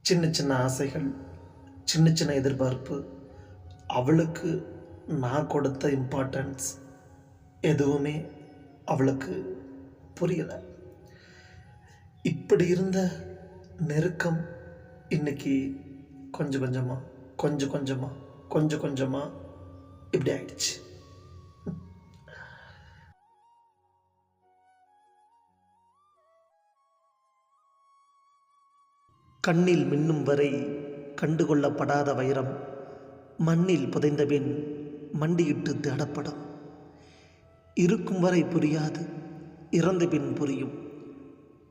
சின்ன சின்ன ஆசைகள், சின்ன சின்ன எதிர்பார்ப்பு, அவளுக்கு நான் கொடுத்த இம்பார்ட்டன்ஸ் எதுவுமே அவளுக்கு புரியலை. இப்படி இருந்த நெருக்கம் இன்னைக்கு கொஞ்சம் கொஞ்சமாக கொஞ்சம் கொஞ்சமாக கொஞ்சம் கொஞ்சமாக இப்படி ஆயிடுச்சு. கண்ணில் மின்னும் வரை கண்டுகொள்ளப்படாத வைரம் மண்ணில் புதைந்தபின் மண்டியிட்டு தேடப்படும். இருக்கும் வரை புரியாது, இறந்த பின் புரியும்.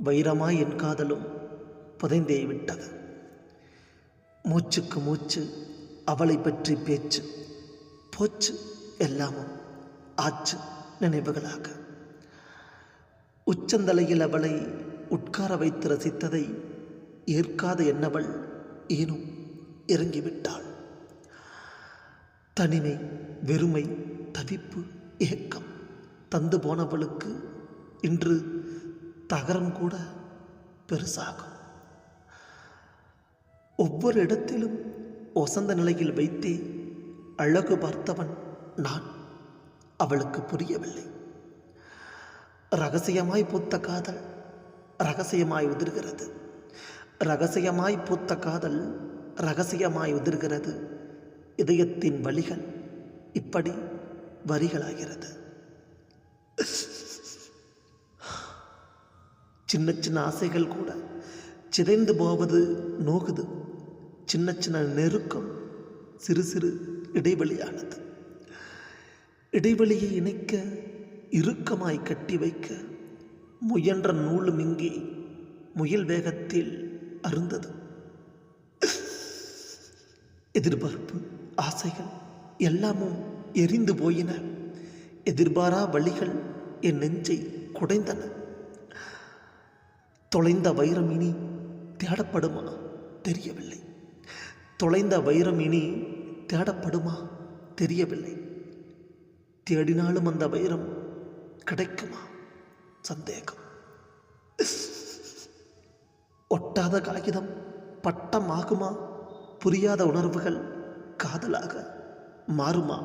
வைரமாய் என் காதலும் புதைந்தே விட்டது. மூச்சுக்கு மூச்சு அவளை பற்றி பேச்சு, போச்சு எல்லாமும் ஆச்சு நினைவுகளாக. உச்சந்தலையில் அவளை உட்கார வைத்து ரசித்ததை ஏற்காத என்னவள் ஏனும் இறங்கிவிட்டாள். தனிமை, வெறுமை, தவிப்பு, ஏக்கம் தந்து போனவளுக்கு இன்று தகரம் கூட பெருசாகும். ஒவ்வொரு இடத்திலும் ஒசந்த நிலையில் வைத்தே அழகு பார்த்தவன் நான். அவளுக்கு புரியவில்லை. ரகசியமாய் பூத்த காதல் ரகசியமாய் உதிர்கிறது. ரகசியமாய் பூத்த காதல் ரகசியமாய் உதிர்கிறது. இதயத்தின் வழிகள் இப்படி வரிகளாகிறது. சின்ன சின்ன ஆசைகள் கூட சிதைந்து போவது நோகுது. சின்ன சின்ன நெருக்கம் சிறு சிறு இடைவெளியானது. இடைவெளியை இணைக்க இறுக்கமாய் கட்டி வைக்க முயன்ற நூலும் இங்கே முயல் வேகத்தில் அருந்தது. எதிர்பார்ப்பு, ஆசைகள் எல்லாமும் எரிந்து போயின. எதிர்பாரா வழிகள் என் நெஞ்சை குடைந்தன. தொலைந்த வைரம் இனி தேடப்படுமா தெரியவில்லை. தொலைந்த வைரம் இனி தேடப்படுமா தெரியவில்லை. தேடினாலும் அந்த வைரம் கிடைக்குமா சந்தேகம். ஒட்டாத காகிதம் பட்டம் ஆகுமா? புரியாத உணர்வுகள் காதலாக மாறுமா?